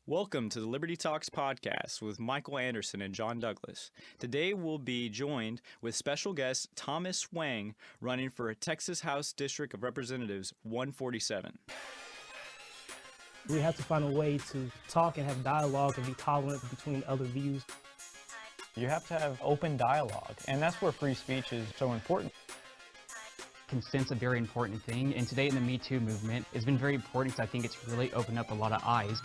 Welcome to the Liberty Talks podcast with Michael Anderson and John Douglas. Today we'll be joined with special guest Thomas Wang, running for Texas House District of Representatives 147. We have to find a way to talk and have dialogue and be tolerant between other views. You have to have open dialogue, and that's where free speech is so important. Consent's a very important thing, and today in the Me Too movement, it's been very important because I think it's really opened up a lot of eyes.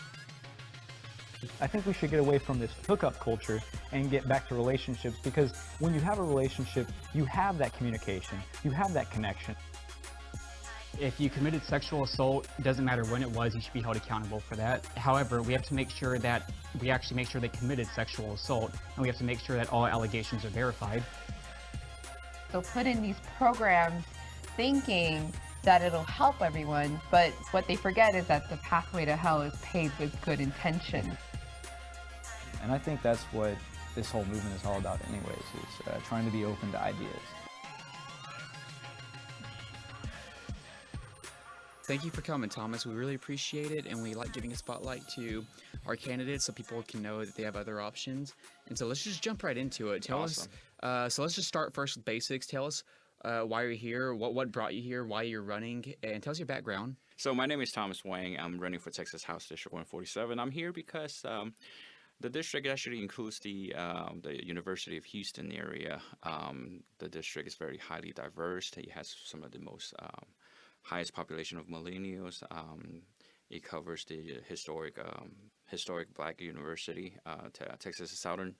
I think we should get away from this hookup culture and get back to relationships, because when you have a relationship, you have that communication, you have that connection. If you committed sexual assault, it doesn't matter when it was, you should be held accountable for that. However, we have to make sure that we actually make sure they committed sexual assault, and we have to make sure that all allegations are verified. So put in these programs thinking that it'll help everyone, but what they forget is that the pathway to hell is paved with good intention. And I think that's what this whole movement is all about anyways, is trying to be open to ideas. Thank you for coming, Thomas. We really appreciate it, and we like giving a spotlight to our candidates so people can know that they have other options. And so let's just jump right into it. Tell us, so let's just start first with basics. Tell us why you're here, what brought you here, why you're running, and tell us your background. So my name is Thomas Wang. I'm running for Texas House District 147. I'm here because the district actually includes the University of Houston area. The district is very highly diverse. It has some of the most highest population of millennials. It covers the historic Black University, Texas Southern,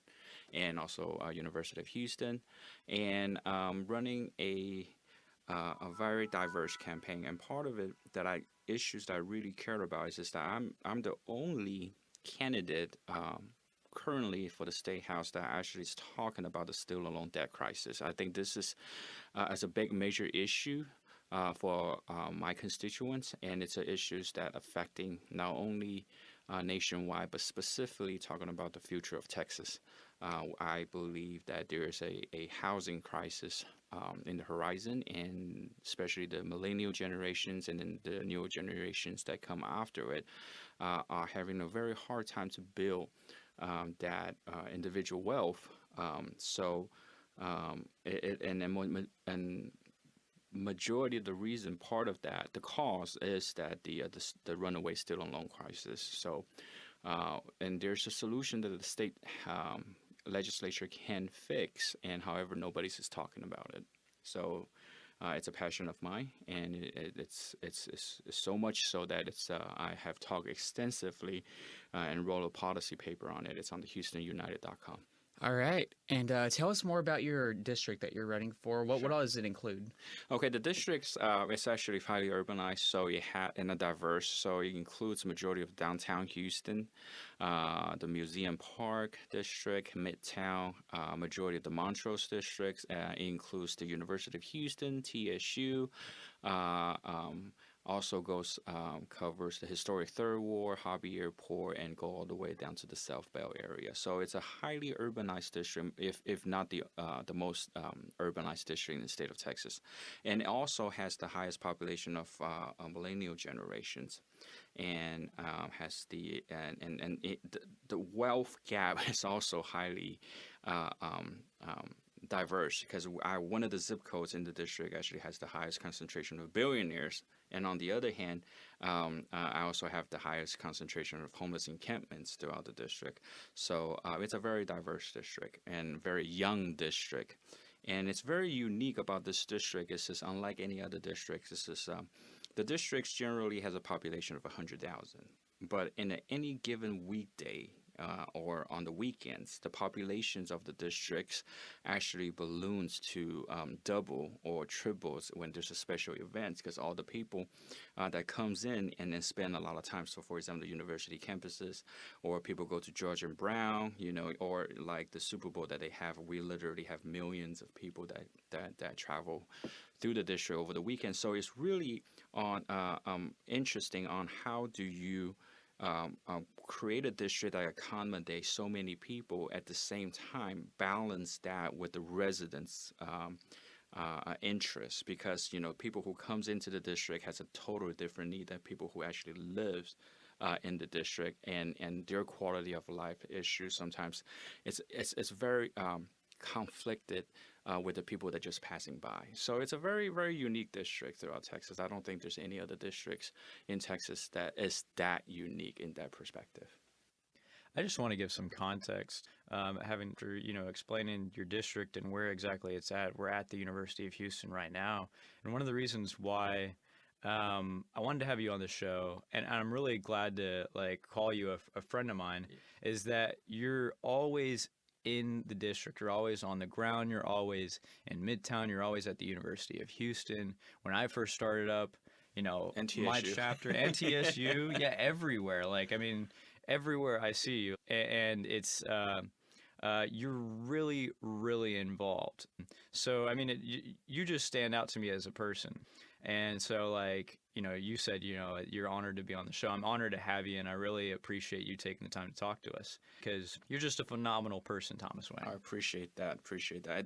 and also University of Houston, and running a very diverse campaign. And part of it issues that I really care about is that I'm the only candidate currently for the state house that actually is talking about the student loan debt crisis. I think this is as a big major issue for my constituents, and it's issues that affecting not only nationwide, but specifically talking about the future of Texas. I believe that there is a housing crisis in the horizon, and especially the millennial generations and then the newer generations that come after it are having a very hard time to build that individual wealth. Majority of the reason, part of that, the cause is that the runaway student loan crisis. So, and there's a solution that the state legislature can fix, and however, nobody's is talking about it. So, it's a passion of mine, and it's so much so that I have talked extensively and wrote a policy paper on it. It's on the HoustonUnited.com. All right, and tell us more about your district that you're running for. What all does it include? Okay, the district's it's actually highly urbanized, so and diverse. So it includes majority of downtown Houston, the Museum Park district, Midtown, majority of the Montrose districts. It includes the University of Houston, TSU. Also covers the historic Third Ward, Hobby Airport, and go all the way down to the South Bell area. So it's a highly urbanized district, if not the most urbanized district in the state of Texas, and it also has the highest population of millennial generations, and has the wealth gap is also highly diverse, because one of the zip codes in the district actually has the highest concentration of billionaires, and on the other hand, I also have the highest concentration of homeless encampments throughout the district. So it's a very diverse district and very young district, and it's very unique about this district. It's just unlike any other districts. This is the districts generally has a population of 100,000, but in any given weekday, or on the weekends, the populations of the districts actually balloons to double or triples when there's a special event, because all the people that comes in and then spend a lot of time. So, for example, the university campuses, or people go to George and Brown, or like the Super Bowl that they have. We literally have millions of people that travel through the district over the weekend. So it's really interesting on how do you create a district that accommodates so many people, at the same time balance that with the residents' interests, because people who comes into the district has a totally different need than people who actually lives in the district, and their quality of life issues sometimes it's very conflicted with the people that are just passing by. So it's a very, very unique district throughout Texas. I don't think there's any other districts in Texas that is that unique in that perspective. I just want to give some context, having to, explaining your district and where exactly it's at. We're at the University of Houston right now. And one of the reasons why I wanted to have you on the show, and I'm really glad to call you a friend of mine, is that you're always in the district. You're always on the ground. You're always in Midtown. You're always at the University of Houston. When I first started up, my NTSU. chapter, NTSU, yeah, everywhere. Everywhere I see you, and it's you're really, really involved. So you just stand out to me as a person, and so you said you're honored to be on the show. I'm honored to have you, and I really appreciate you taking the time to talk to us because you're just a phenomenal person, Thomas Wang. I appreciate that.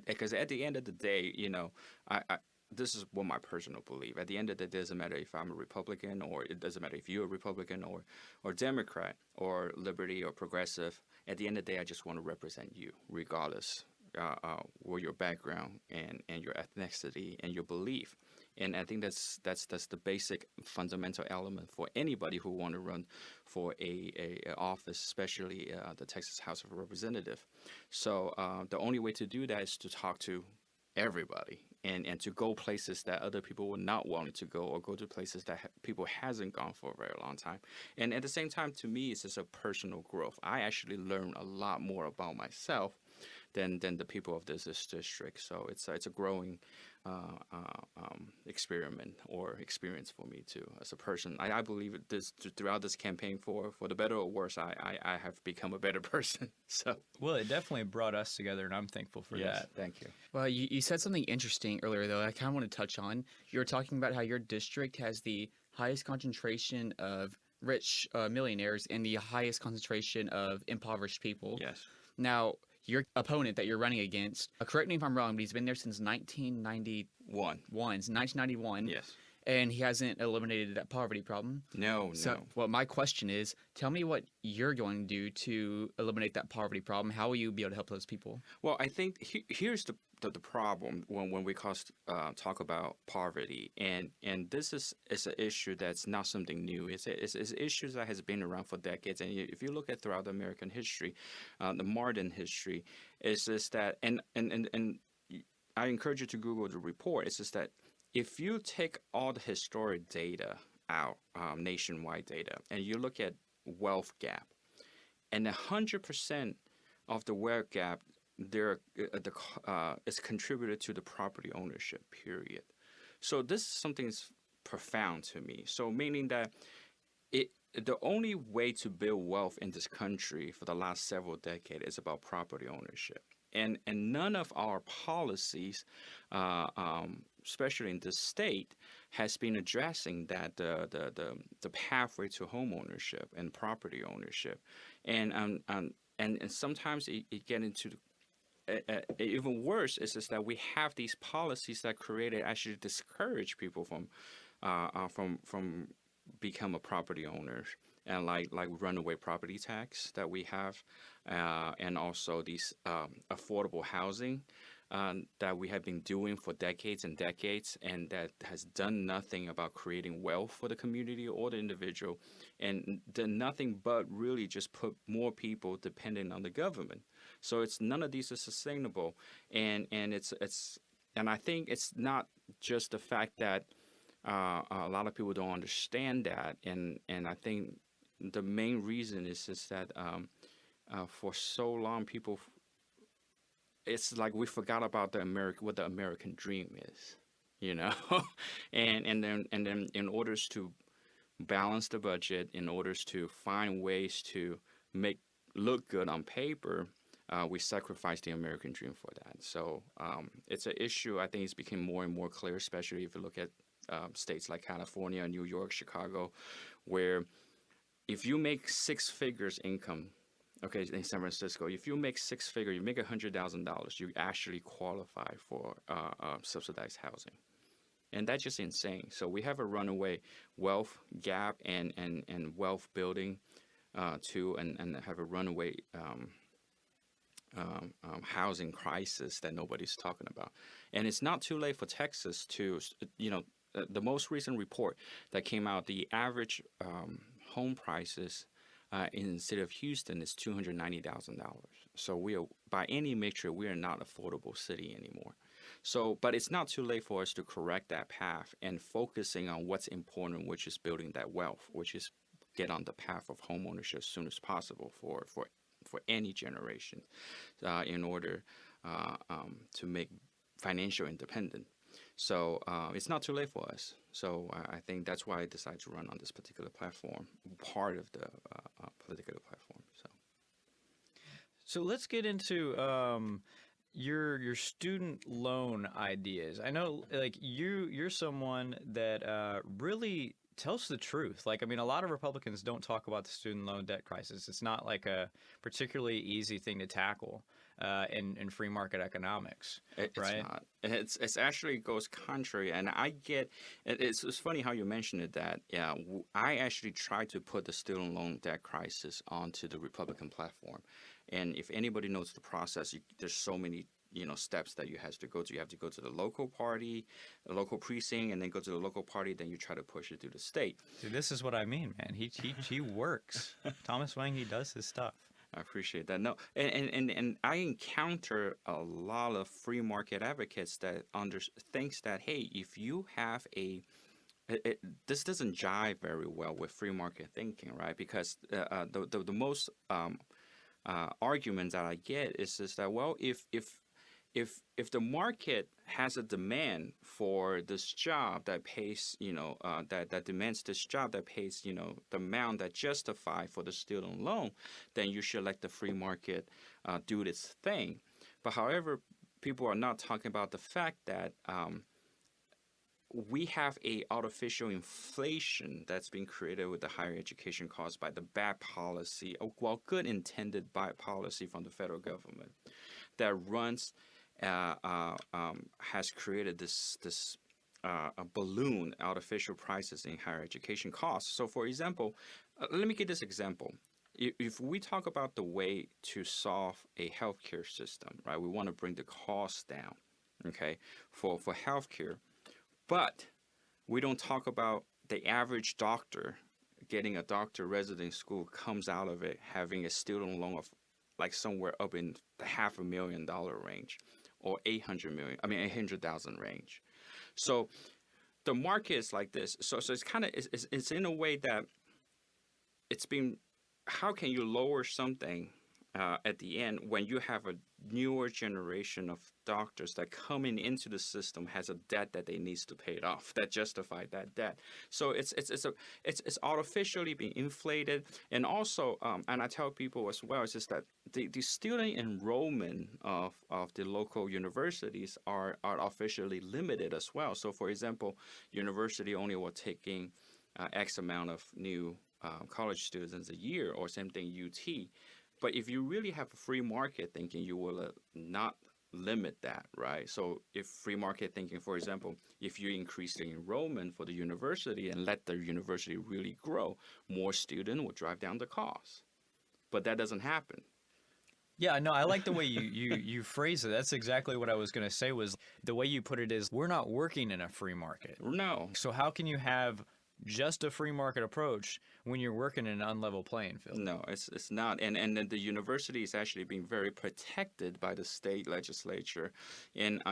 Because at the end of the day, I this is what my personal belief. At the end of the day, it doesn't matter if I'm a Republican, or it doesn't matter if you're a Republican or Democrat or liberty or progressive. At the end of the day, I just want to represent you, regardless what your background and your ethnicity and your belief. And I think that's the basic fundamental element for anybody who want to run for a office, especially the Texas House of Representatives. So the only way to do that is to talk to everybody and to go places that other people were not wanting to go, or go to places that people hasn't gone for a very long time. And at the same time, to me, it's just a personal growth. I actually learn a lot more about myself than the people of this district. So it's a growing experiment or experience for me too as a person. I believe this throughout this campaign, for the better or worse, I have become a better person. So Well, it definitely brought us together, and I'm thankful for yes, that. thank you. Well, you said something interesting earlier, though, I kind of want to touch on. You were talking about how your district has the highest concentration of rich millionaires and the highest concentration of impoverished people. Yes. Now, your opponent that you're running against, correct me if I'm wrong, but he's been there since 1991. Since 1991. Yes. And he hasn't eliminated that poverty problem. No. Well, my question is, tell me what you're going to do to eliminate that poverty problem. How will you be able to help those people? Well, I think here's the problem when we talk about poverty, and this is an issue that's not something new. It's issues that has been around for decades, and if you look at throughout the American history, the modern history, it's just that, and I encourage you to Google the report. It's just that if you take all the historic data out, nationwide data, and you look at wealth gap, and 100% of the wealth gap is contributed to the property ownership period. So this is something that's profound to me. So meaning that the only way to build wealth in this country for the last several decades is about property ownership. And none of our policies, especially in this state, has been addressing that the pathway to home ownership and property ownership, and sometimes it get into even worse is just that we have these policies that actually discourage people from become a property owner, and like runaway property tax that we have, and also these affordable housing that we have been doing for decades and decades, and that has done nothing about creating wealth for the community or the individual, and done nothing but really just put more people dependent on the government. So none of these is sustainable, and I think it's not just the fact that a lot of people don't understand that, and I think the main reason is just that for so long people, it's like we forgot about what the American dream is, and then in order to balance the budget, in order to find ways to make look good on paper, we sacrifice the American dream for that. So it's an issue. I think it's becoming more and more clear, especially if you look at states like California, New York, Chicago, where if you make six figures income, okay, in San Francisco, if you make six figures, you make $100,000, you actually qualify for subsidized housing. And that's just insane. So we have a runaway wealth gap and wealth building too, and have a runaway housing crisis that nobody's talking about. And it's not too late for Texas to, the most recent report that came out, the average home prices in the city of Houston is $290,000. So we are, by any measure, we are not affordable city anymore. So, but it's not too late for us to correct that path and focusing on what's important, which is building that wealth, which is get on the path of homeownership as soon as possible for any generation in order to make financial independent. So it's not too late for us. So I think that's why I decided to run on this particular platform, part of the particular platform. So let's get into your student loan ideas. I know, like you're someone that really tells the truth. Like, I mean, a lot of Republicans don't talk about the student loan debt crisis. It's not like a particularly easy thing to tackle in free market economics, It's right? not. It's actually goes contrary, and I get. It's funny how you mentioned it. That I actually tried to put the student loan debt crisis onto the Republican platform, and if anybody knows the process, there's so many steps that you have to go to. You have to go to the local party, the local precinct, and then go to the local party. Then you try to push it through the state. Dude, this is what I mean, man. He works. Thomas Wang, he does his stuff. I appreciate that. No, and I encounter a lot of free market advocates that thinks that, hey, if you have this doesn't jive very well with free market thinking, right? Because the most arguments that I get is just that, well, if the market has a demand for this job that pays, that demands this job that pays, the amount that justify for the student loan, then you should let the free market do its thing. But however, people are not talking about the fact that we have a artificial inflation that's been created with the higher education costs by the bad policy, well, good intended bad policy from the federal government that runs. Has created this a balloon artificial prices in higher education costs. So, for example, let me give this example. If we talk about the way to solve a healthcare system, right? We want to bring the costs down, okay, for healthcare, but we don't talk about the average doctor getting a doctor resident school comes out of it having a student loan of like somewhere up in the $500,000 range. Or 800,000 range. So the market is like this. So it's kind of it's in a way that it's been. How can you lower something at the end when you have a newer generation of doctors that coming into the system has a debt that they needs to pay it off that justify that debt? So it's artificially being inflated, and also and I tell people as well, it's just that the student enrollment of the local universities are officially limited as well. So for example, university only will taking X amount of new college students a year, or same thing UT. But if you really have a free market thinking, you will not limit that, right? So if free market thinking, for example, if you increase the enrollment for the university and let the university really grow, more students will drive down the cost. But that doesn't happen. Yeah, no, I like the way you phrase it. That's exactly what I was going to say. Was the way you put it is, we're not working in a free market. No. So how can you have just a free market approach when you're working in an unlevel playing field? No, it's not. And the university is actually being very protected by the state legislature, and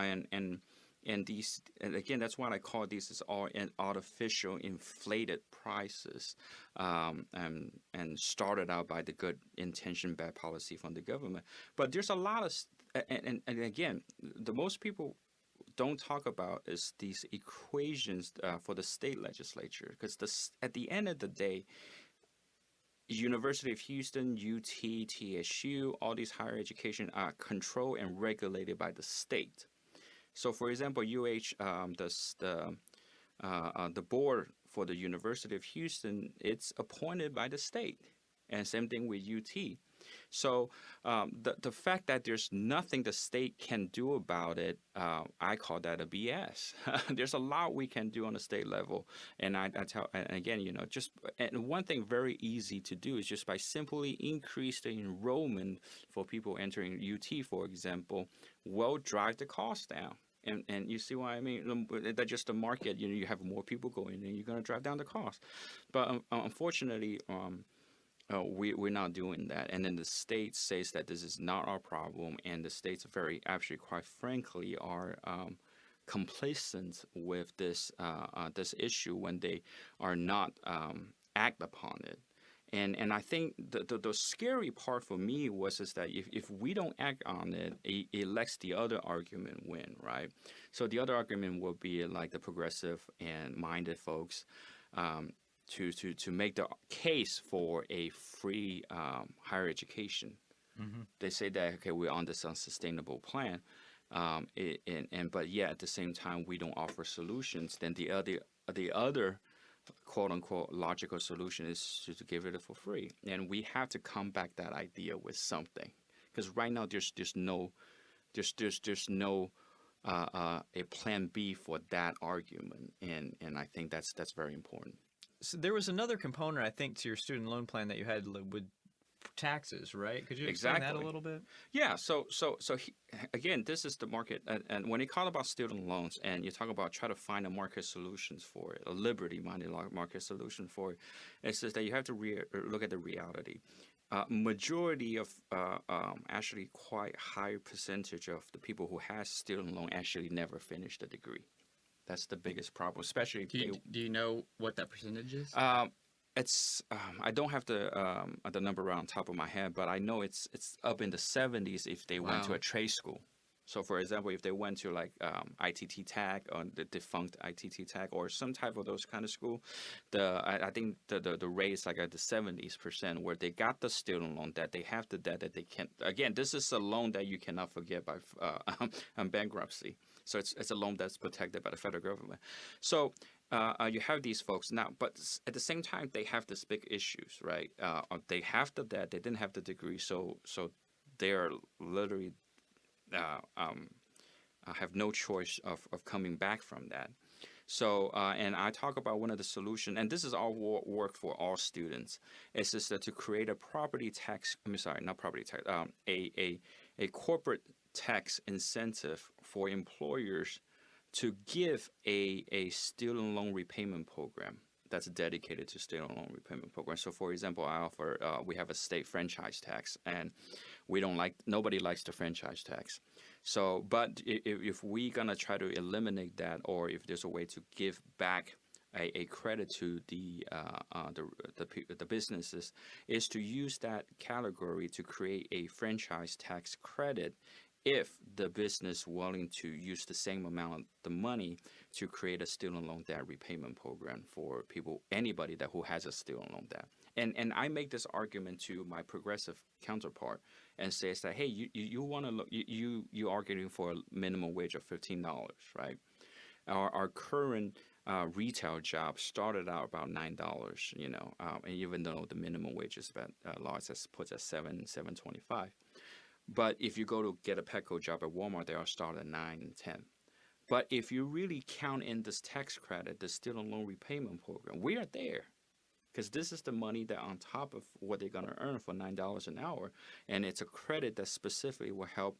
these, and again, that's why I call these as all artificial inflated prices, and started out by the good intention, bad policy from the government. But there's a lot of, and again, the most people don't talk about is these equations for the state legislature, because at the end of the day, University of Houston, UT, TSU, all these higher education are controlled and regulated by the state. So, for example, the board for the University of Houston, it's appointed by the state. And same thing with UT. So the fact that there's nothing the state can do about it, I call that a BS. There's a lot we can do on the state level, and I tell, and again, and one thing very easy to do is just by simply increase the enrollment for people entering UT, for example, will drive the cost down. And you see what I mean? That's just the market. You have more people going in, you're going to drive down the cost. But unfortunately, we're not doing that. And then the state says that this is not our problem, and the states actually, quite frankly, are complacent with this issue when they are not act upon it. And I think the scary part for me is that if we don't act on it, it lets the other argument win, right? So the other argument will be like the progressive and minded folks to make the case for a free higher education. Mm-hmm. They say that, okay, we're on this unsustainable plan, but yeah, at the same time we don't offer solutions. Then the other quote unquote logical solution is to give it for free, and we have to combat that idea with something, because right now there's no a plan B for that argument, and I think that's very important. So there was another component, I think, to your student loan plan that you had with taxes, right? Could you explain that a little bit? Yeah. So again, this is the market, and when you talk about student loans, and you talk about try to find a market solutions for it, a liberty-minded market solution for it, it's just that you have to look at the reality. Majority of actually quite high percentage of the people who has student loan actually never finish the degree. That's the biggest problem, especially. Do you know what that percentage is? It's I don't have the number right on top of my head, but I know it's up in the 70s if they went to a trade school. So, for example, if they went to like ITT Tech or the defunct ITT Tech or some type of those kind of school, I think the rate is like at the 70% where they got the student loan debt, they have the debt that they can't. Again, this is a loan that you cannot forget by bankruptcy. So it's a loan that's protected by the federal government. So you have these folks now, but at the same time they have these big issues, right? They have the debt, they didn't have the degree, so they are literally have no choice of coming back from that. So and I talk about one of the solutions, and this is all work for all students. It's just that to create a property tax. Not property tax. A corporate tax incentive for employers to give a student loan repayment program that's dedicated to student loan repayment program. So, for example, I offer we have a state franchise tax, and nobody likes the franchise tax. So, but if we're gonna try to eliminate that, or if there's a way to give back a credit to the businesses, is to use that category to create a franchise tax credit if the business willing to use the same amount of the money to create a student loan debt repayment program for anybody who has a student loan debt. And I make this argument to my progressive counterpart and says that, hey, you want to look, you arguing for a minimum wage of $15, right? Our current retail job started out about $9, and even though the minimum wage is about law puts at $7.25. But if you go to get a Petco job at Walmart, they all start at 9 and 10. But if you really count in this tax credit, the student loan repayment program, we are there. Because this is the money that on top of what they're going to earn for $9 an hour. And it's a credit that specifically will help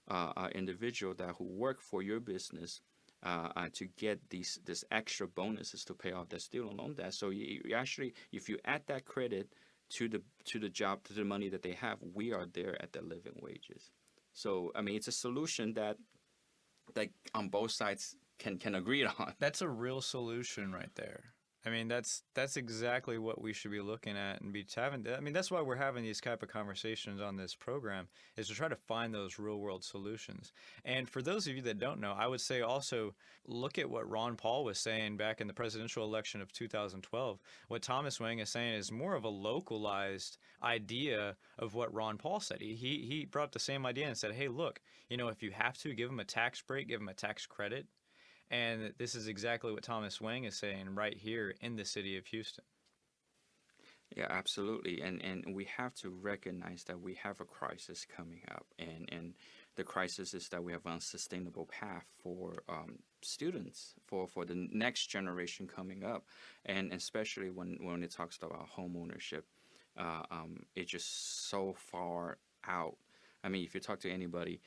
an individual who work for your business to get this extra bonuses to pay off their student loan debt. So you actually, if you add that credit to the job, to the money that they have, we are there at their living wages. So I mean, it's a solution that on both sides can agree on. That's a real solution right there. I mean, that's exactly what we should be looking at and be having. I mean, that's why we're having these type of conversations on this program, is to try to find those real world solutions. And for those of you that don't know, I would say also look at what Ron Paul was saying back in the presidential election of 2012. What Thomas Wang is saying is more of a localized idea of what Ron Paul said. He brought the same idea and said, hey, look, if you have to give them a tax break, give them a tax credit. And this is exactly what Thomas Wang is saying right here in the city of Houston. Yeah, absolutely. And we have to recognize that we have a crisis coming up. And the crisis is that we have an unsustainable path for students, for the next generation coming up. And especially when it talks about home ownership, it's just so far out. I mean, if you talk to anybody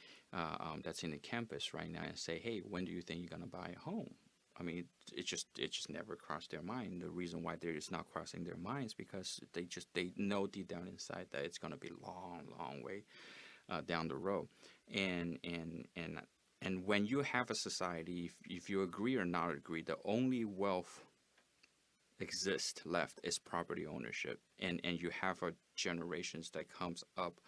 that's in the campus right now and say, hey, when do you think you're going to buy a home? I mean, it just never crossed their mind. The reason why they're just not crossing their minds because they know deep down inside that it's gonna be long way down the road. And when you have a society, if you agree or not agree, the only wealth exists left is property ownership, and you have a generations that comes up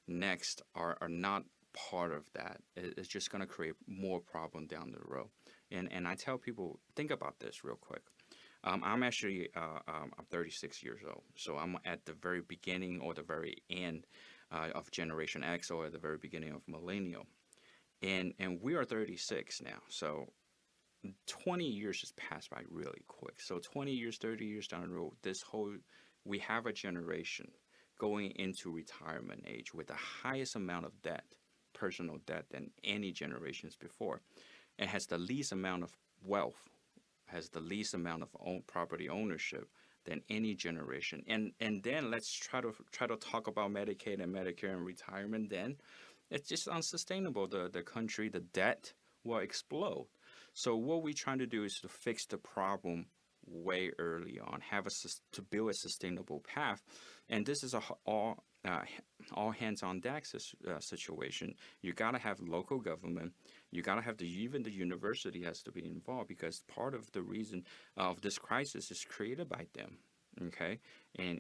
next are not part of that. It's just going to create more problem down the road. And I tell people, think about this real quick. I'm actually I'm 36 years old, so I'm at the very beginning or the very end of Generation X or at the very beginning of millennial, and we are 36 now. So 20 years just passed by really quick. So 20 years, 30 years down the road, we have a generation going into retirement age with the highest amount of debt, personal debt, than any generations before, and has the least amount of wealth, has the least amount of property ownership than any generation. And then let's try to talk about Medicaid and Medicare and retirement. Then it's just unsustainable. The country, the debt will explode. So what we're trying to do is to fix the problem way early on, to build a sustainable path. And this is all hands on deck situation. You got to have local government. You got to have even the university has to be involved, because part of the reason of this crisis is created by them. Okay, and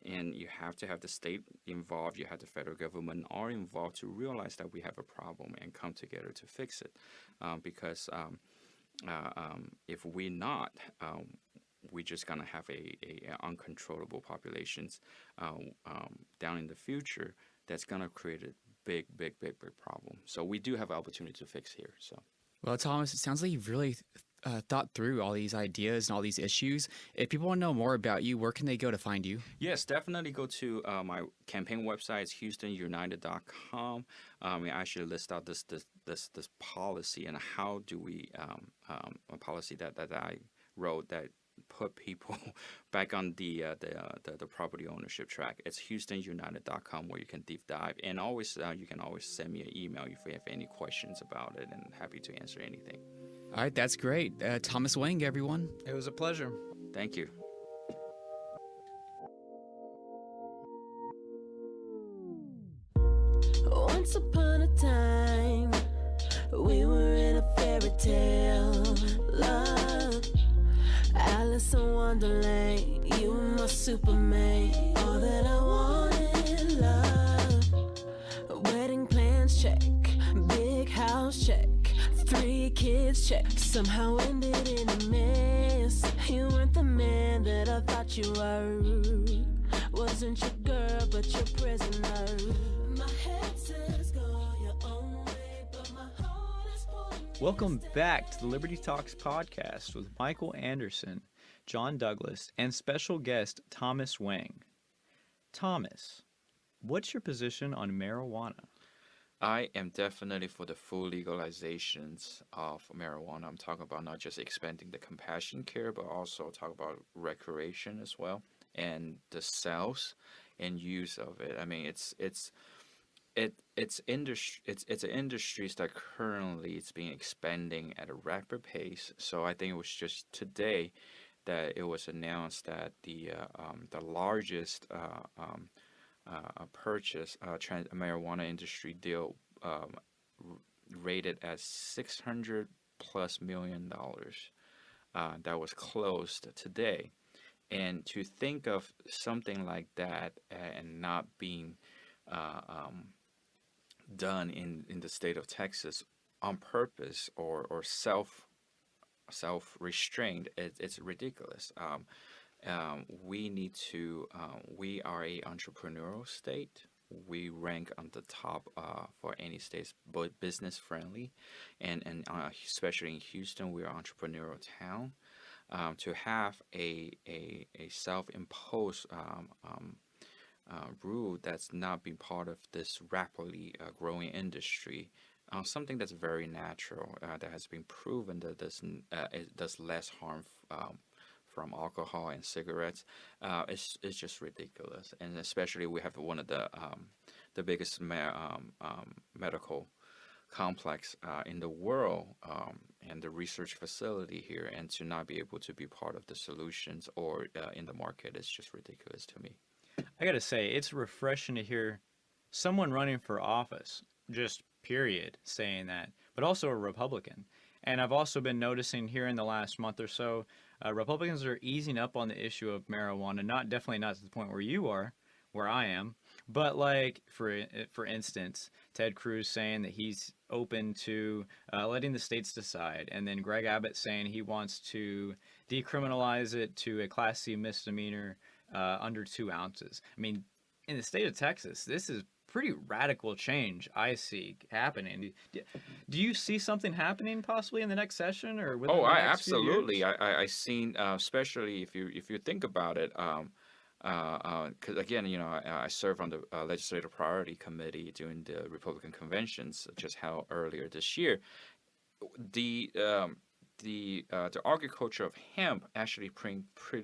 you have to have the state involved. You have the federal government are involved to realize that we have a problem and come together to fix it. Because if we're not, we're just gonna have a uncontrollable populations down in the future. That's gonna create a big problem. So we do have an opportunity to fix here. So. Well, Thomas, it sounds like you've really thought through all these ideas and all these issues. If people want to know more about you, where can they go to find you? Yes, definitely go to my campaign website. It's HoustonUnited.com. I actually list out this policy and how do we a policy that I wrote that put people back on the property ownership track. It's HoustonUnited.com, where you can deep dive, and always you can always send me an email if you have any questions about it, and happy to answer anything. All right, that's great. Thomas Wang, everyone. It was a pleasure. Thank you. Once upon a time, we were in a fairy tale. Love, Alice in Wonderland, you were my Superman. All that I wanted, love. Wedding plans check, big house check, 3 kids check. Somehow ended in a mess. You weren't the man that I thought you were. Wasn't your girl, but your prisoner. My head says go your own way, but my heart is pulling. Welcome back to the Liberty Talks podcast with Michael Anderson, John Douglas, and special guest Thomas Wang. Thomas, what's your position on marijuana? I am definitely for the full legalizations of marijuana. I'm talking about not just expanding the compassion care, but also talk about recreation as well, and the sales and use of it. I mean, it's an industry that currently it's being expanding at a rapid pace. So I think it was just today that it was announced that the largest purchase marijuana industry deal rated as $600+ million that was closed today. And to think of something like that and not being done in the state of Texas on purpose or self-restrained, it's ridiculous. We need to. We are a entrepreneurial state. We rank on the top for any states, but business friendly, and especially in Houston, we are an entrepreneurial town. to have a self-imposed rule that's not being part of this rapidly growing industry. Something that's very natural, that has been proven that it does less harm from alcohol and cigarettes. It's just ridiculous, and especially we have one of the biggest medical complex in the world, and the research facility here, and to not be able to be part of the solutions or in the market is just ridiculous to me. I gotta say, it's refreshing to hear someone running for office, just period, saying that, but also a Republican. And I've also been noticing here in the last month or so, Republicans are easing up on the issue of marijuana. Definitely not to the point where you are, where I am, but like for instance, Ted Cruz saying that he's open to letting the states decide, and then Greg Abbott saying he wants to decriminalize it to a Class C misdemeanor under 2 ounces. I mean, in the state of Texas, this is pretty radical change I see happening. Do you see something happening possibly in the next session or within the next few absolutely. years? I seen, especially if you think about it, because again, I serve on the Legislative Priority Committee during the Republican conventions just held earlier this year. The agriculture of hemp actually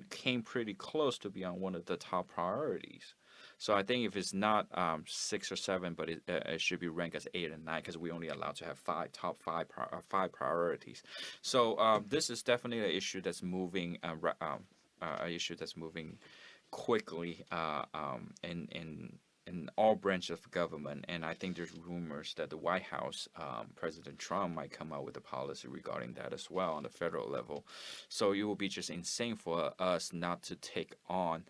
came pretty close to be on one of the top priorities. So I think if it's not 6 or 7, but it should be ranked as 8 and 9, because we only allowed to have top five priorities. So this is definitely an issue that's moving, quickly in all branches of government. And I think there's rumors that the White House, President Trump, might come out with a policy regarding that as well on the federal level. So it will be just insane for us not to take on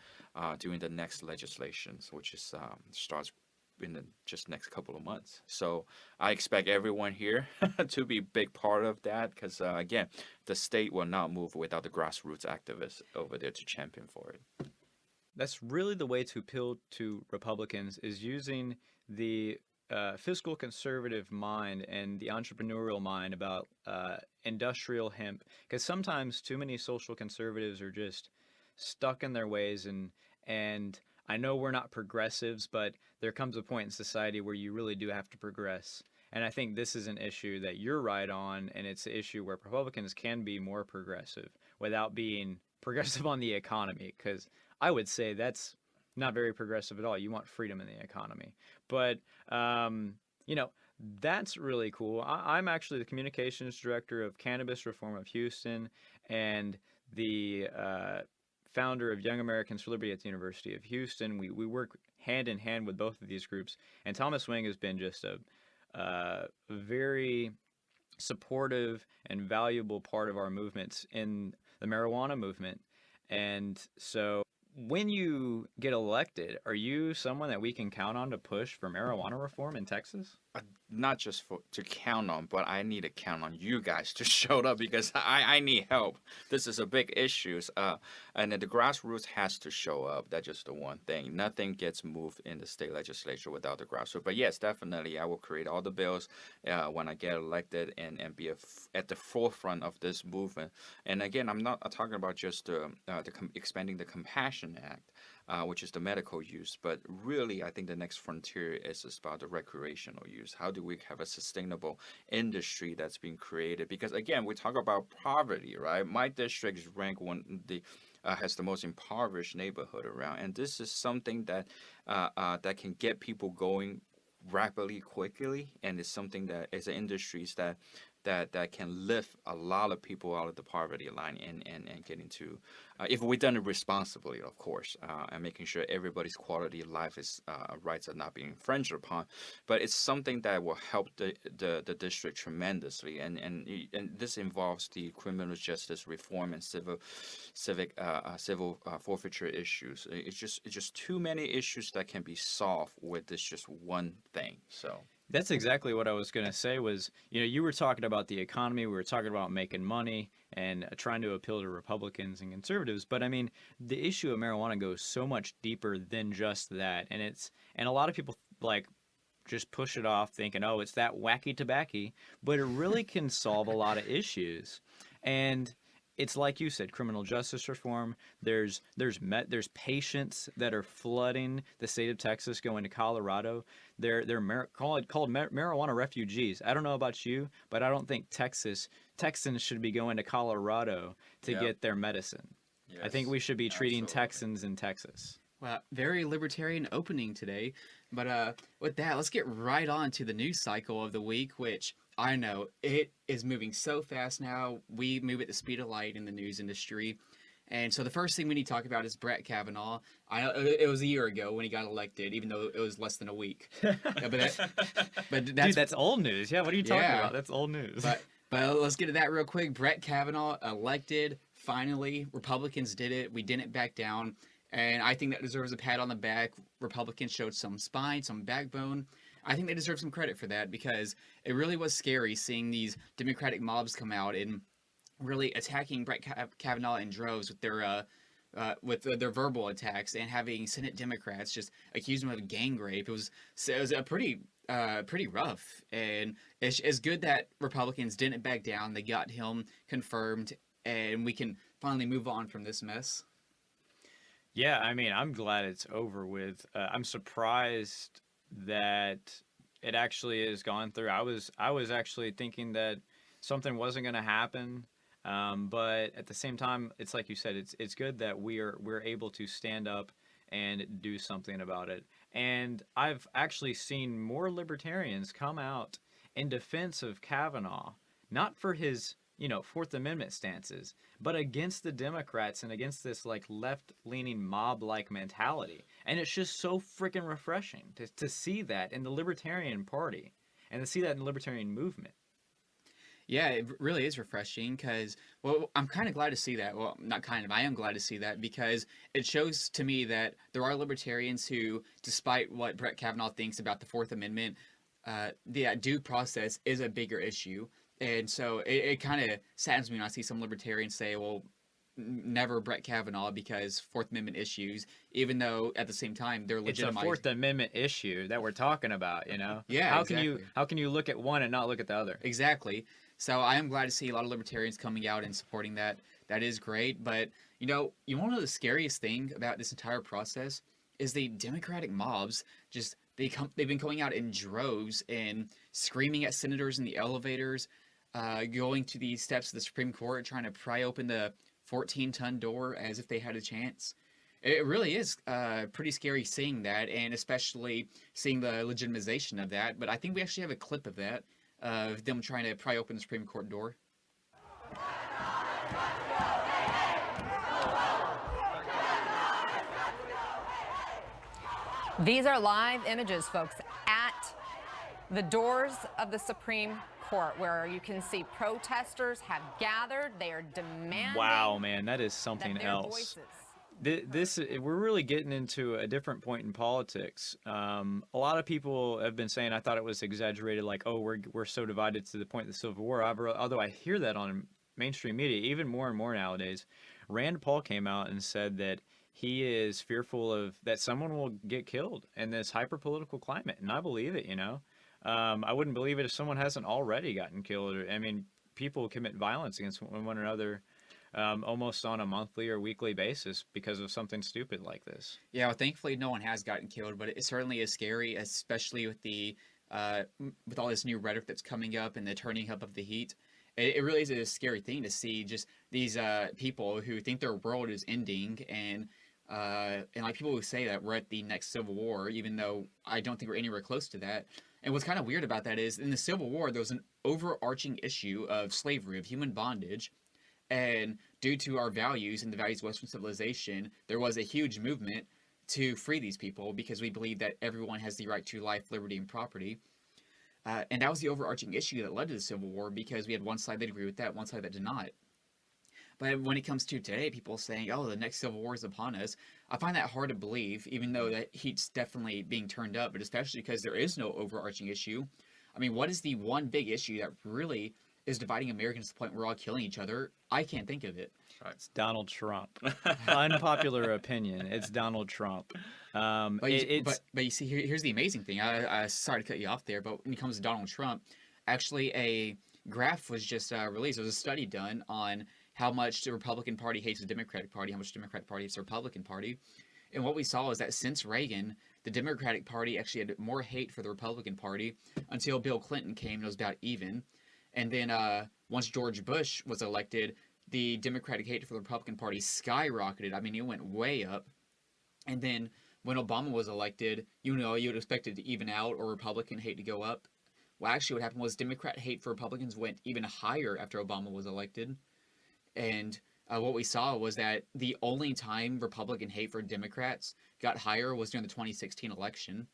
during the next legislations, which is starts in the just next couple of months. So I expect everyone here to be a big part of that, because again, the state will not move without the grassroots activists over there to champion for it. That's really the way to appeal to Republicans, is using the fiscal conservative mind and the entrepreneurial mind about industrial hemp, because sometimes too many social conservatives are just stuck in their ways, and I know we're not progressives, but there comes a point in society where you really do have to progress. And I think this is an issue that you're right on, and it's an issue where Republicans can be more progressive without being progressive on the economy, because I would say that's not very progressive at all. You want freedom in the economy. But, that's really cool. I'm actually the communications director of Cannabis Reform of Houston and the founder of Young Americans for Liberty at the University of Houston. We work hand in hand with both of these groups. And Thomas Wang has been just a very supportive and valuable part of our movements in the marijuana movement. And so when you get elected, are you someone that we can count on to push for marijuana reform in Texas? Not just to count on, but I need to count on you guys to show up, because I need help. This is a big issue, and the grassroots has to show up. That's just the one thing. Nothing gets moved in the state legislature without the grassroots. But yes, definitely, I will create all the bills when I get elected and be at the forefront of this movement. And again, I'm not talking about just expanding the Compassion Act, which is the medical use, but really I think the next frontier is about the recreational use. How do we have a sustainable industry that's being created? Because again, we talk about poverty, right? My district is ranked has the most impoverished neighborhood around, and this is something that that can get people going rapidly, quickly, and it's something that is an industries that can lift a lot of people out of the poverty line and get into, if we done it responsibly, of course, and making sure everybody's quality of life rights are not being infringed upon. But it's something that will help the district tremendously, and this involves the criminal justice reform and civil forfeiture issues. It's just too many issues that can be solved with this just one thing. So. That's exactly what I was going to say was, you were talking about the economy, we were talking about making money and trying to appeal to Republicans and conservatives. But I mean, the issue of marijuana goes so much deeper than just that. And a lot of people just push it off thinking, oh, it's that wacky tobacco, but it really can solve a lot of issues. And it's like you said, criminal justice reform. There's patients that are flooding the state of Texas going to Colorado. They're called marijuana refugees. I don't know about you, but I don't think Texans should be going to Colorado to get their medicine. I think we should be treating Texans in Texas. Well, very libertarian opening today. But with that, let's get right on to the news cycle of the week, which I know it is moving so fast now. We move at the speed of light in the news industry. And so the first thing we need to talk about is Brett Kavanaugh. It was a year ago when he got elected, even though it was less than a week. Yeah, Dude, that's old news. Yeah, what are you talking about? That's old news. But let's get to that real quick. Brett Kavanaugh elected, finally. Republicans did it. We didn't back down. And I think that deserves a pat on the back. Republicans showed some spine, some backbone. I think they deserve some credit for that because it really was scary seeing these Democratic mobs come out and really attacking Brett Kavanaugh in droves with their verbal attacks and having Senate Democrats just accuse him of gang rape. It was a pretty rough, and it's good that Republicans didn't back down. They got him confirmed, and we can finally move on from this mess. Yeah, I mean, I'm glad it's over with. I'm surprised that it actually has gone through. I was actually thinking that something wasn't going to happen, but at the same time, it's like you said, it's good that we're able to stand up and do something about it. And I've actually seen more libertarians come out in defense of Kavanaugh, not for his Fourth Amendment stances, but against the Democrats and against this like left-leaning mob-like mentality. And it's just so freaking refreshing to see that in the Libertarian Party and to see that in the Libertarian movement. Yeah, it really is refreshing because, well, I'm kind of glad to see that. Well, not kind of, I am glad to see that because it shows to me that there are libertarians who, despite what Brett Kavanaugh thinks about the Fourth Amendment, the due process is a bigger issue. And so it kind of saddens me when I see some libertarians say, well, never Brett Kavanaugh because Fourth Amendment issues, even though at the same time they're legitimized. It's a Fourth Amendment issue that we're talking about, Yeah, How exactly. can you look at one and not look at the other? Exactly. So I am glad to see a lot of libertarians coming out and supporting that. That is great. But, you want to know the scariest thing about this entire process is the Democratic mobs they've been coming out in droves and screaming at senators in the elevators, going to the steps of the Supreme Court, trying to pry open the 14-ton door as if they had a chance. It really is pretty scary seeing that, and especially seeing the legitimization of that. But I think we actually have a clip of that, of them trying to pry open the Supreme Court door. These are live images, folks, at the doors of the Supreme Court, where you can see protesters have gathered. They are demanding. Wow, man, that is something their else. Voices. We're really getting into a different point in politics. A lot of people have been saying, I thought it was exaggerated, like, oh, we're so divided to the point of the Civil War. Although I hear that on mainstream media even more and more nowadays. Rand Paul came out and said that he is fearful of that someone will get killed in this hyper-political climate, and I believe it. I wouldn't believe it if someone hasn't already gotten killed. I mean, people commit violence against one another almost on a monthly or weekly basis because of something stupid like this. Yeah, well, thankfully no one has gotten killed, but it certainly is scary, especially with with all this new rhetoric that's coming up and the turning up of the heat. It really is a scary thing to see just these people who think their world is ending and like people who say that we're at the next Civil War, even though I don't think we're anywhere close to that. And what's kind of weird about that is in the Civil War, there was an overarching issue of slavery, of human bondage. And due to our values and the values of Western civilization, there was a huge movement to free these people because we believe that everyone has the right to life, liberty, and property. And that was the overarching issue that led to the Civil War because we had one side that agreed with that, one side that did not. But when it comes to today, people saying, oh, the next Civil War is upon us, I find that hard to believe, even though that heat's definitely being turned up, but especially because there is no overarching issue. I mean, what is the one big issue that really is dividing Americans to the point where we're all killing each other? I can't think of it. It's Donald Trump. Unpopular opinion. It's Donald Trump. But you see, here's the amazing thing. I sorry to cut you off there, but when it comes to Donald Trump, actually a graph was just released. There was a study done on how much the Republican Party hates the Democratic Party, how much the Democratic Party hates the Republican Party. And what we saw is that since Reagan, the Democratic Party actually had more hate for the Republican Party until Bill Clinton came and it was about even. And then once George Bush was elected, the Democratic hate for the Republican Party skyrocketed. I mean, it went way up. And then when Obama was elected, you would expect it to even out or Republican hate to go up. Well, actually what happened was Democrat hate for Republicans went even higher after Obama was elected. And what we saw was that the only time Republican hate for Democrats got higher was during the 2016 election.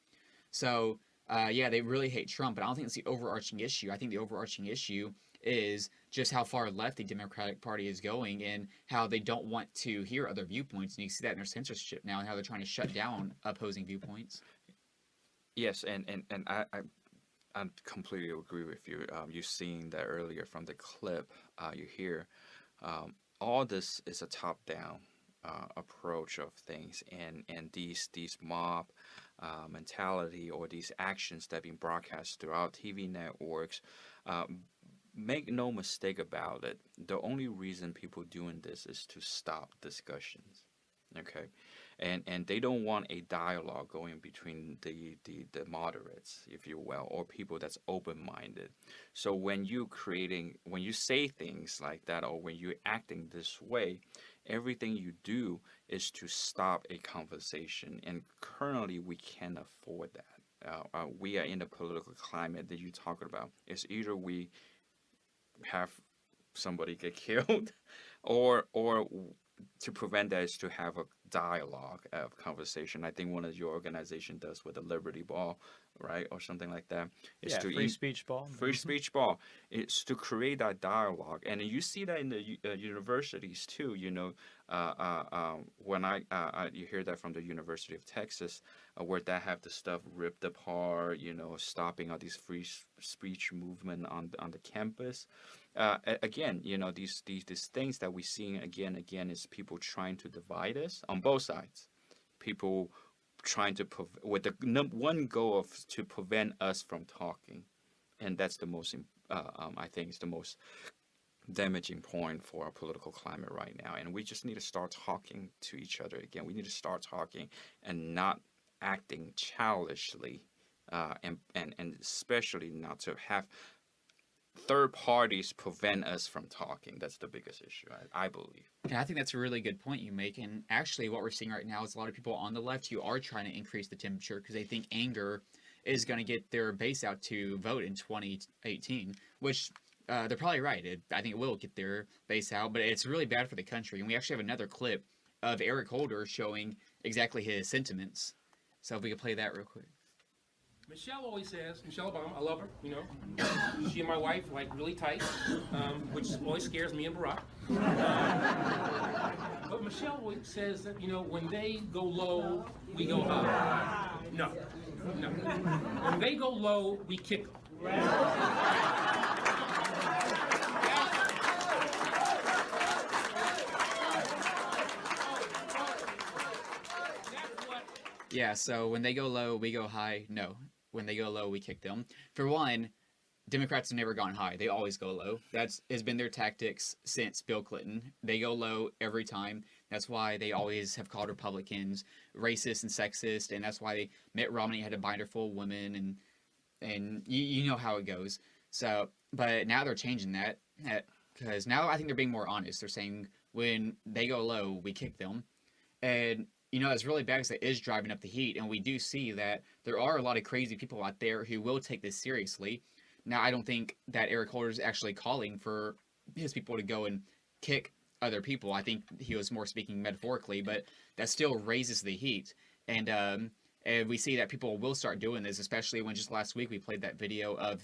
So, yeah, they really hate Trump, but I don't think it's the overarching issue. I think the overarching issue is just how far left the Democratic Party is going and how they don't want to hear other viewpoints. And you see that in their censorship now and how they're trying to shut down opposing viewpoints. Yes, and I completely agree with you. You've seen that earlier from the clip you hear. All this is a top-down approach of things, and these mob mentality or these actions that have been broadcast throughout TV networks. Make no mistake about it. The only reason people doing this is to stop discussions. Okay, and they don't want a dialogue going between the moderates, if you will, or people that's open-minded. So when you say things like that, or when you're acting this way, everything you do is to stop a conversation. And currently, we can't afford that. We are in the political climate that you're talking about. It's either we have somebody get killed, or to prevent that is to have a dialogue of conversation. I think one of your organization does with the Liberty Ball, right, or something like that. It's to free speech ball. Free speech ball. It's to create that dialogue, and you see that in the universities too. You know, when you hear that from the University of Texas, where they have the stuff ripped apart. You know, stopping all these free speech movement on the campus. Again, you know, these things that we're seeing again is people trying to divide us on both sides. People trying to with the one goal of to prevent us from talking, and that's the most I think it's the most damaging point for our political climate right now. And we just need to start talking to each other again. We need to start talking and not acting childishly, and especially not to have third parties prevent us from talking. That's the biggest issue, I believe. And I think that's a really good point you make. And actually what we're seeing right now is a lot of people on the left who are trying to increase the temperature because they think anger is going to get their base out to vote in 2018, which they're probably right. I think it will get their base out, but it's really bad for the country. And we actually have another clip of Eric Holder showing exactly his sentiments. So if we could play that real quick. Michelle always says, Michelle Obama, I love her, you know. She and my wife like really tight, which always scares me and Barack. But Michelle always says that, you know, when they go low, we go high. No. When they go low, we kick them. Yeah, so when they go low, we go high. No. When they go low, we kick them. For one, Democrats have never gone high. They always go low. That has been their tactics since Bill Clinton. They go low every time. That's why they always have called Republicans racist and sexist, and that's why Mitt Romney had a binder full of women, and you know how it goes. So, but now they're changing that because now I think they're being more honest. They're saying when they go low, we kick them, and you know, it's really bad because it is driving up the heat, and we do see that there are a lot of crazy people out there who will take this seriously. Now, I don't think that Eric Holder is actually calling for his people to go and kick other people. I think he was more speaking metaphorically, but that still raises the heat. And we see that people will start doing this, especially when just last week we played that video of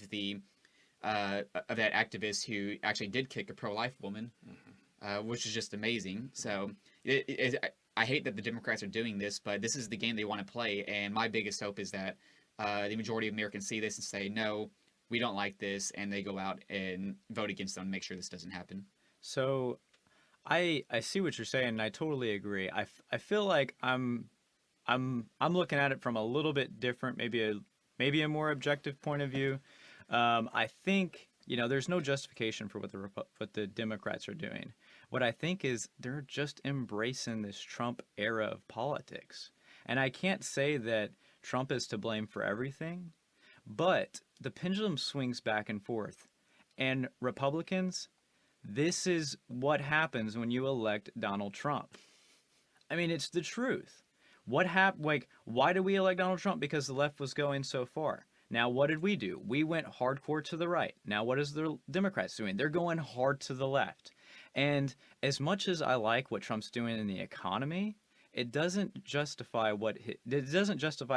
that activist who actually did kick a pro-life woman, which is just amazing. So I hate that the Democrats are doing this, but this is the game they want to play, and my biggest hope is that the majority of Americans see this and say, no, we don't like this, and they go out and vote against them and make sure this doesn't happen. So I see what you're saying, and I totally agree. I feel like I'm looking at it from a little bit different, maybe a more objective point of view. I think, you know, there's no justification for what the Democrats are doing. What I think is they're just embracing this Trump era of politics. And I can't say that Trump is to blame for everything, but the pendulum swings back and forth. And Republicans, this is what happens when you elect Donald Trump. I mean, it's the truth. Why did we elect Donald Trump? Because the left was going so far. Now, what did we do? We went hardcore to the right. Now, what is the Democrats doing? They're going hard to the left. And as much as I like what Trump's doing in the economy, it doesn't justify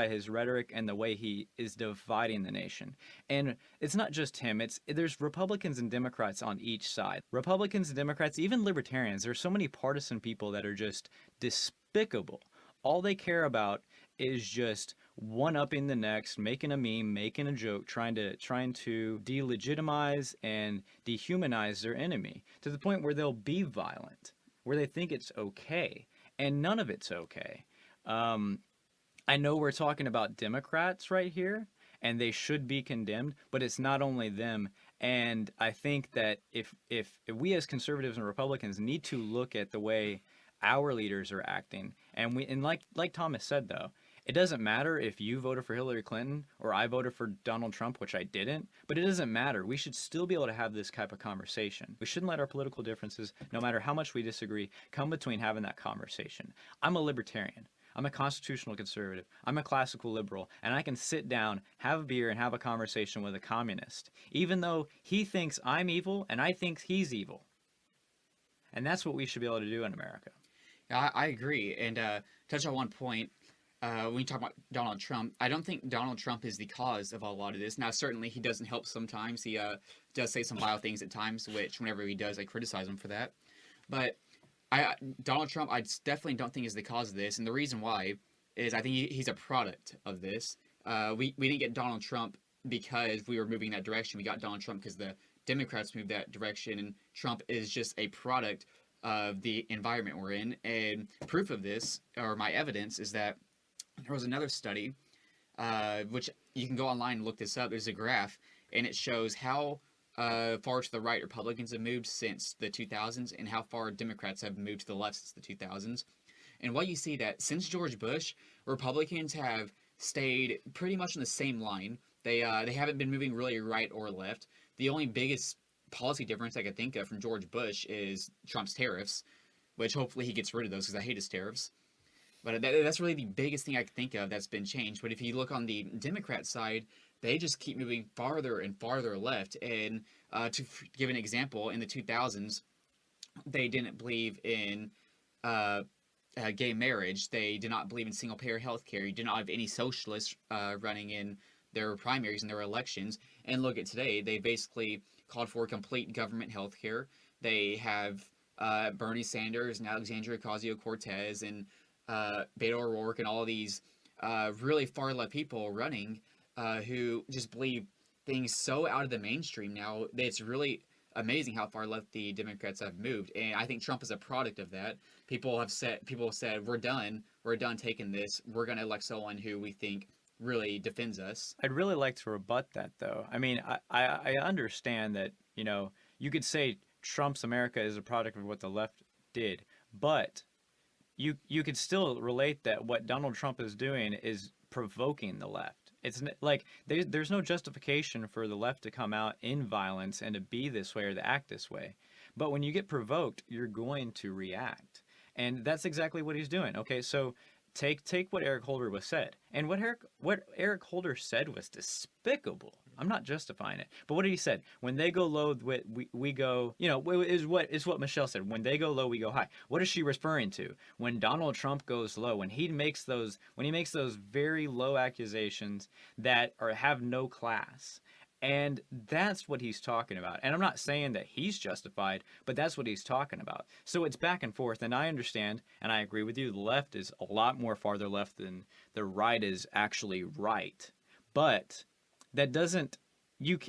his rhetoric and the way he is dividing the nation. And it's not just him. There's Republicans and Democrats on each side. Republicans and Democrats, even libertarians. There's so many partisan people that are just despicable. All they care about is just one-upping the next, making a meme, making a joke, trying to delegitimize and dehumanize their enemy to the point where they'll be violent, where they think it's okay. And none of it's okay. I know we're talking about Democrats right here, and they should be condemned, but it's not only them. And I think that if we as conservatives and Republicans need to look at the way our leaders are acting, and like Thomas said though, it doesn't matter if you voted for Hillary Clinton or I voted for Donald Trump, which I didn't, but it doesn't matter. We should still be able to have this type of conversation. We shouldn't let our political differences, no matter how much we disagree, come between having that conversation. I'm a libertarian. I'm a constitutional conservative. I'm a classical liberal, and I can sit down, have a beer, and have a conversation with a communist, even though he thinks I'm evil and I think he's evil. And that's what we should be able to do in America. I agree. And touch on one point. When you talk about Donald Trump, I don't think Donald Trump is the cause of a lot of this. Now, certainly he doesn't help sometimes. He does say some vile things at times, which whenever he does, I criticize him for that. But Donald Trump, I definitely don't think is the cause of this. And the reason why is I think he's a product of this. We didn't get Donald Trump because we were moving that direction. We got Donald Trump because the Democrats moved that direction. And Trump is just a product of the environment we're in. And proof of this, or my evidence, is that there was another study, which you can go online and look this up. There's a graph, and it shows how far to the right Republicans have moved since the 2000s and how far Democrats have moved to the left since the 2000s. And what you see that since George Bush, Republicans have stayed pretty much on the same line. They haven't been moving really right or left. The only biggest policy difference I could think of from George Bush is Trump's tariffs, which hopefully he gets rid of those because I hate his tariffs. But that's really the biggest thing I can think of that's been changed. But if you look on the Democrat side, they just keep moving farther and farther left. And to give an example, in the 2000s, they didn't believe in gay marriage. They did not believe in single-payer health care. You did not have any socialists running in their primaries and their elections. And look at today, they basically called for complete government health care. They have Bernie Sanders and Alexandria Ocasio-Cortez and Beto O'Rourke and all these really far left people running who just believe things so out of the mainstream now that it's really amazing how far left the Democrats have moved. And I think Trump is a product of that. People have said we're done taking this. We're going to elect someone who we think really defends us. I'd really like to rebut that though. I mean, I understand that, you could say Trump's America is a product of what the left did, but you could still relate that what Donald Trump is doing is provoking the left. It's like there's no justification for the left to come out in violence and to be this way or to act this way. But when you get provoked, you're going to react. And that's exactly what he's doing. Okay, so take what Eric Holder was said. And what Eric Holder said was despicable. I'm not justifying it. But what he said, when they go low, we go, is what Michelle said. When they go low, we go high. What is she referring to? When Donald Trump goes low, when he makes those very low accusations that have no class. And that's what he's talking about. And I'm not saying that he's justified, but that's what he's talking about. So it's back and forth, and I understand, and I agree with you, the left is a lot more farther left than the right is actually right. But that doesn't,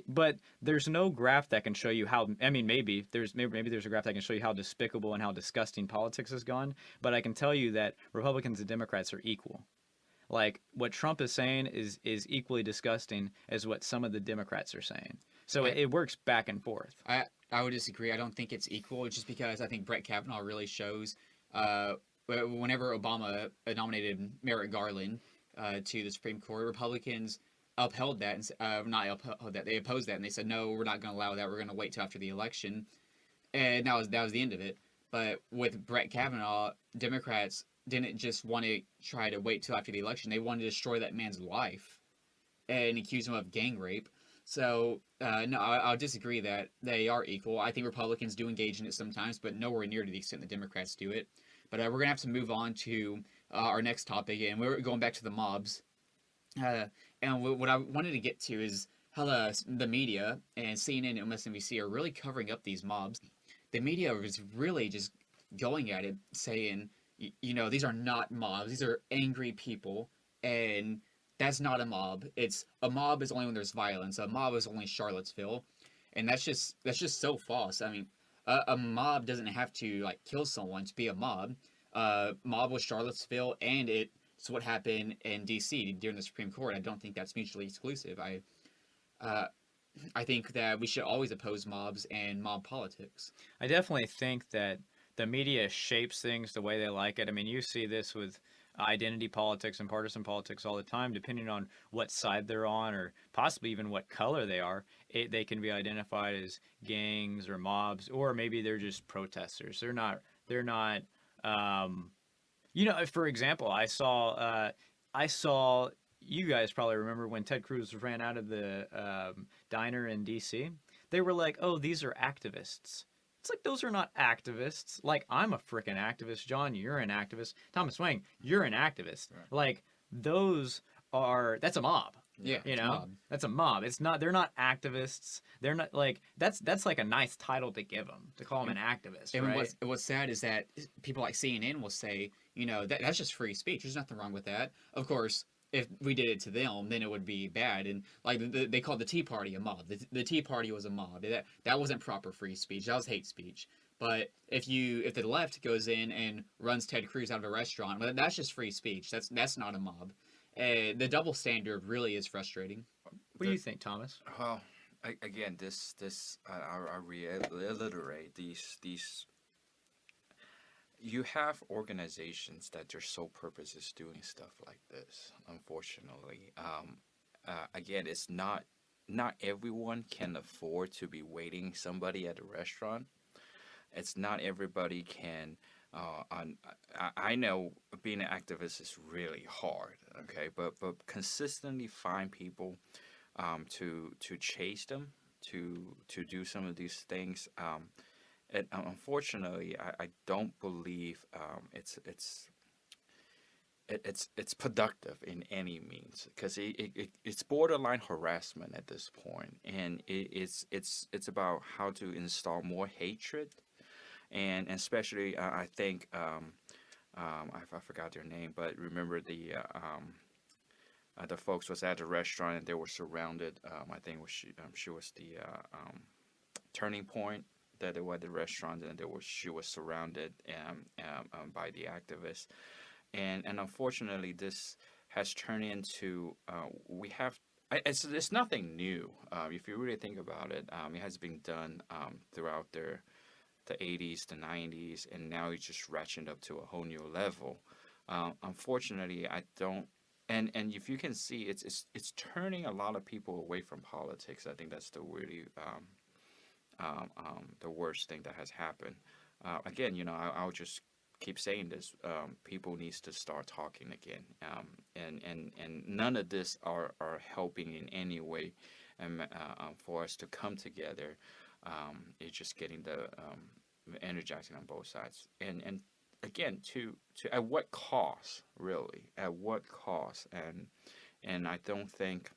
but there's no graph that can show you how, maybe there's a graph that can show you how despicable and how disgusting politics has gone, but I can tell you that Republicans and Democrats are equal. Like, what Trump is saying is equally disgusting as what some of the Democrats are saying. So it works back and forth. I would disagree. I don't think it's equal, just because I think Brett Kavanaugh really shows. Whenever Obama nominated Merrick Garland to the Supreme Court, Republicans upheld that, and not upheld that. They opposed that, and they said, no, we're not going to allow that. We're going to wait till after the election, and that was the end of it. But with Brett Kavanaugh, Democrats didn't just want to try to wait till after the election. They wanted to destroy that man's life and accuse him of gang rape. So, no, I'll disagree that they are equal. I think Republicans do engage in it sometimes, but nowhere near to the extent that Democrats do it. But we're going to have to move on to our next topic, and we're going back to the mobs. And what I wanted to get to is how the media and CNN and MSNBC are really covering up these mobs. The media is really just going at it, saying, these are not mobs. These are angry people, and that's not a mob. A mob is only when there's violence. A mob is only Charlottesville, and that's just so false. I mean, a mob doesn't have to kill someone to be a mob. Mob was Charlottesville, and it's what happened in D.C. during the Supreme Court. I don't think that's mutually exclusive. I think that we should always oppose mobs and mob politics. I definitely think that the media shapes things the way they like it. I mean, you see this with identity politics and partisan politics all the time. Depending on what side they're on, or possibly even what color they are, they can be identified as gangs or mobs, or maybe they're just protesters. They're not for example, I saw you guys probably remember when Ted Cruz ran out of the diner in D.C. They were like, oh, these are activists. It's like, those are not activists. Like, I'm a freaking activist. John, you're an activist. Thomas Wang, you're an activist. Right. Like, that's a mob. Yeah, that's a mob. It's not. They're not activists. They're not that's like a nice title to give them, to call them an activist. And right? what's sad is that people like CNN will say, that's just free speech. There's nothing wrong with that. Of course, if we did it to them, then it would be bad. And they called the Tea Party a mob. The Tea Party was a mob. That wasn't proper free speech. That was hate speech. But if the left goes in and runs Ted Cruz out of a restaurant, well, that's just free speech. That's not a mob. The double standard really is frustrating. What do you think, Thomas? Well, again, I reiterate these. You have organizations that their sole purpose is doing stuff like this. Unfortunately, again, it's not everyone can afford to be waiting somebody at a restaurant. It's not everybody can. I know being an activist is really hard, okay, but consistently find people to chase them, to do some of these things. And unfortunately, I don't believe it's productive in any means, because it's borderline harassment at this point, and it's about how to install more hatred. And especially, I think, I forgot their name, but remember the folks was at the restaurant and they were surrounded. I think she was the turning point that they were at the restaurant, and she was surrounded by the activists. And unfortunately, this has turned into it's nothing new. If you really think about it, it has been done throughout the 80s, the 90s, and now it's just ratcheted up to a whole new level. Unfortunately, I don't, and if you can see, it's turning a lot of people away from politics. I think that's the really the worst thing that has happened. Again, I'll just keep saying this. People needs to start talking again, and none of this are helping in any way, for us to come together. It's just getting the energizing on both sides, and again, to at what cost, really, at what cost? And I don't think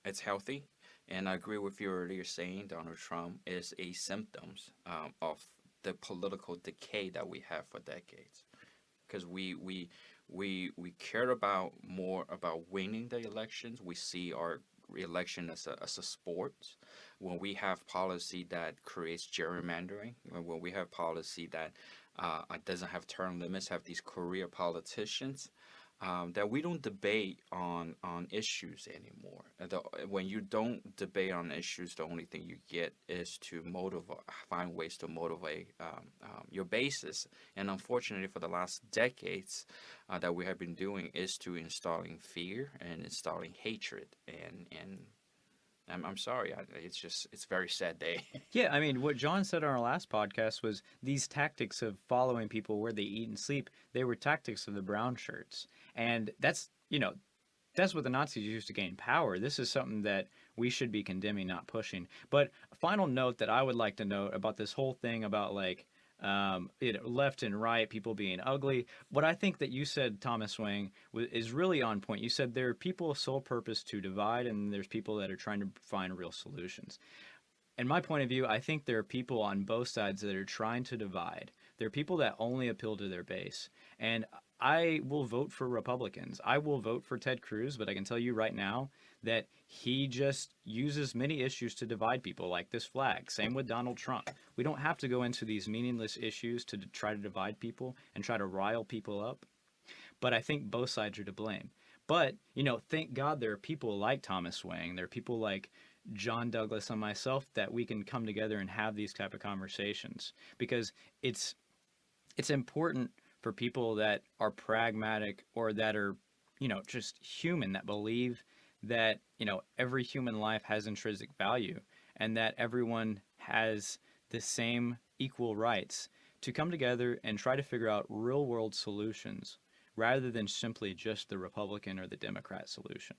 it's healthy. And I agree with you earlier saying Donald Trump is a symptoms of the political decay that we have for decades, because we care about more about winning the elections. We see our election as a sport. When we have policy that creates gerrymandering, when we have policy that doesn't have term limits, have these career politicians, that we don't debate on issues anymore. When you don't debate on issues, the only thing you get is to find ways to motivate your bases. And unfortunately, for the last decades, that we have been doing is to installing fear and installing hatred. And I'm sorry, it's a very sad day. Yeah, I mean, what John said on our last podcast was these tactics of following people where they eat and sleep, they were tactics of the brown shirts. And that's what the Nazis used to gain power. This is something that we should be condemning, not pushing. But a final note that I would like to note about this whole thing about left and right, people being ugly. What I think that you said, Thomas Wang, is really on point. You said there are people sole purpose to divide, and there's people that are trying to find real solutions. In my point of view, I think there are people on both sides that are trying to divide. There are people that only appeal to their base. And I will vote for Republicans. I will vote for Ted Cruz, but I can tell you right now that he just uses many issues to divide people, like this flag. Same with Donald Trump. We don't have to go into these meaningless issues to try to divide people and try to rile people up. But I think both sides are to blame. But, thank God there are people like Thomas Wang. There are people like John Douglas and myself that we can come together and have these type of conversations, because it's important for people that are pragmatic or that are, just human, that believe that, every human life has intrinsic value and that everyone has the same equal rights, to come together and try to figure out real world solutions rather than simply just the Republican or the Democrat solution.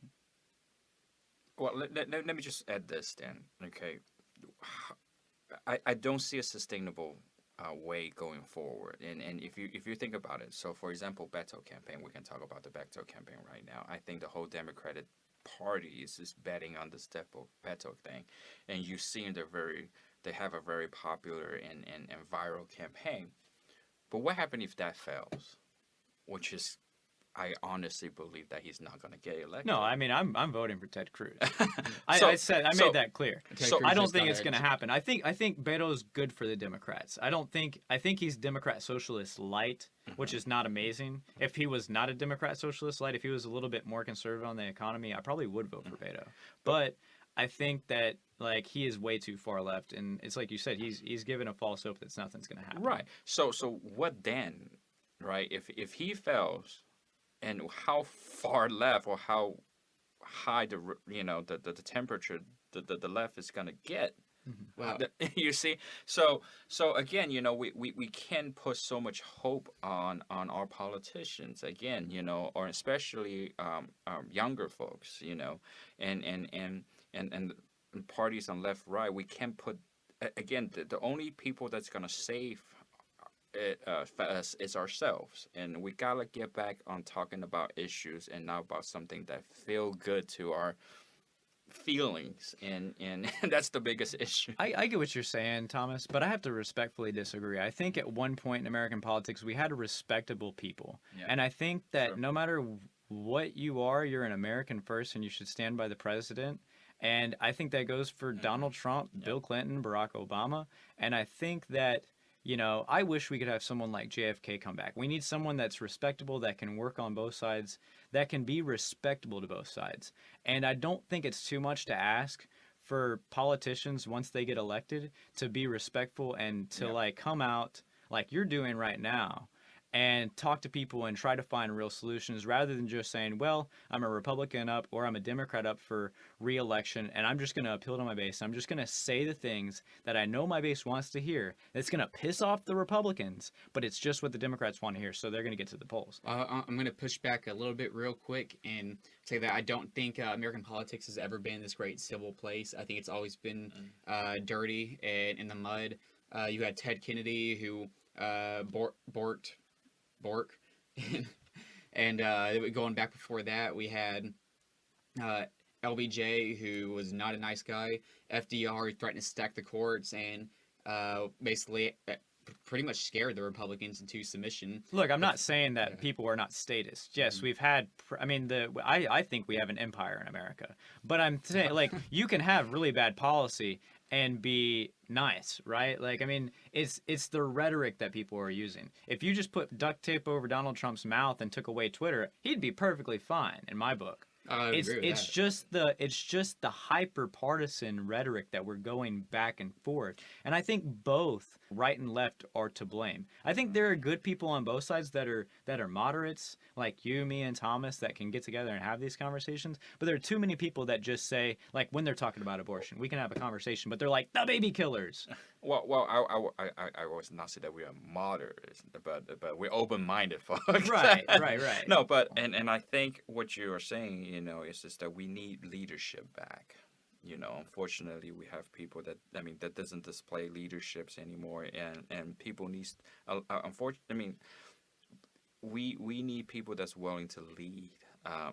Well, let me just add this then. Okay, I don't see a sustainable way going forward. And if you think about it, so for example, Beto campaign, we can talk about the Beto campaign right now. I think the whole Democratic Party is just betting on this Beto thing, and you've seen they have a very popular and viral campaign. But what happened if that fails? Which is, I honestly believe that he's not going to get elected. No, I mean, I'm voting for Ted Cruz. I made that clear. So I don't think it's going to happen. I think Beto's good for the Democrats. I think he's Democrat socialist light, which is not amazing. If he was not a Democrat socialist light, if he was a little bit more conservative on the economy, I probably would vote for Beto. But I think that he is way too far left, and it's like you said, he's given a false hope that nothing's going to happen. Right. So what then? Right. If he fails, and how far left or how high the temperature the left is gonna get. Wow. You see, so again, we can put so much hope on our politicians again, or especially younger folks, and parties on left, right. We can put again the only people that's gonna save us is ourselves, and we gotta get back on talking about issues and not about something that feel good to our feelings, and that's the biggest issue. I get what you're saying, Thomas, but I have to respectfully disagree. I think at one point in American politics we had respectable people, and I think that no matter what you are, you're an American first, and you should stand by the president. And I think that goes for Donald Trump, Bill Clinton, Barack Obama, and I think that I wish we could have someone like JFK come back. We need someone that's respectable, that can work on both sides, that can be respectable to both sides. And I don't think it's too much to ask for politicians, once they get elected, to be respectful and to come out like you're doing right now and talk to people and try to find real solutions, rather than just saying, well, I'm a Republican up or I'm a Democrat up for re-election, and I'm just going to appeal to my base. I'm just going to say the things that I know my base wants to hear. It's going to piss off the Republicans, but it's just what the Democrats want to hear, so they're going to get to the polls. I'm going to push back a little bit real quick and say that I don't think American politics has ever been this great civil place. I think it's always been dirty and in the mud. You had Ted Kennedy, who Bork, and going back before that, we had LBJ, who was not a nice guy. FDR, who threatened to stack the courts, and basically pretty much scared the Republicans into submission. Look, I'm not saying that people are not statists. Yes, we've had. I mean, I think we have an empire in America. But I'm saying, like, you can have really bad policy and be nice, right? Like, I mean, it's the rhetoric that people are using. If you just put duct tape over Donald Trump's mouth and took away Twitter, he'd be perfectly fine in my book. It's just the hyper partisan rhetoric that we're going back and forth, and I think both right and left are to blame. I think there are good people on both sides that are moderates, like you, me, and Thomas, that can get together and have these conversations. But there are too many people that just say, like, when they're talking about abortion, we can have a conversation, but they're like, the baby killers. Well, I was not say that we are moderates, but we're open-minded folks. Right. No, but and I think what you are saying, you know, is just that we need leadership back. You know, unfortunately, we have people that doesn't display leaderships anymore, and people needs. Unfortunately, we need people that's willing to lead.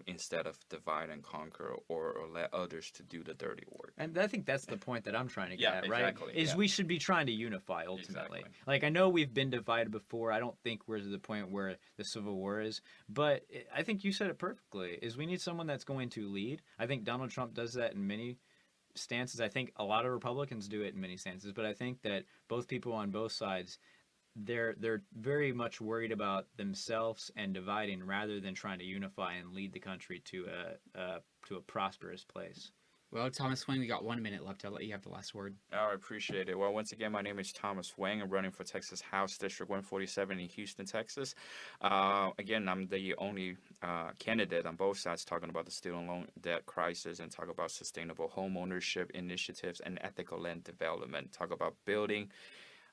Instead of divide and conquer or let others to do the dirty work. And I think that's the point that I'm trying to get at, right? Exactly, is we should be trying to unify ultimately. Exactly. Like, I know we've been divided before. I don't think we're to the point where the Civil War is, but I think you said it perfectly, is we need someone that's going to lead. I think Donald Trump does that in many stances. I think a lot of Republicans do it in many stances, but I think that both people on both sides, they're very much worried about themselves and dividing rather than trying to unify and lead the country to a prosperous place. Well, Thomas Wang, we got 1 minute left. I'll let you have the last word. Oh, I appreciate it. Well, once again, my name is Thomas Wang. I'm running for Texas House District 147 in Houston, Texas. Again, I'm the only candidate on both sides talking about the student loan debt crisis and talk about sustainable home ownership initiatives and ethical land development. Talk about building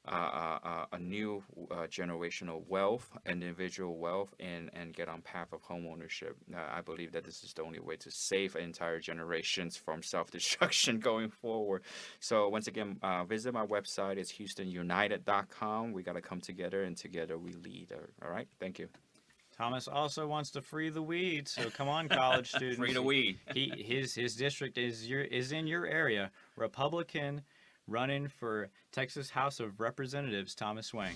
a new generational wealth, individual wealth, and get on path of home ownership. I believe that this is the only way to save entire generations from self-destruction going forward. So once again, visit my website. It's HoustonUnited.com. We got to come together, and together we lead. All right? Thank you. Thomas also wants to free the weed, so come on, college students. Free the weed. His district is in your area. Republican, running for Texas House of Representatives, Thomas Wang.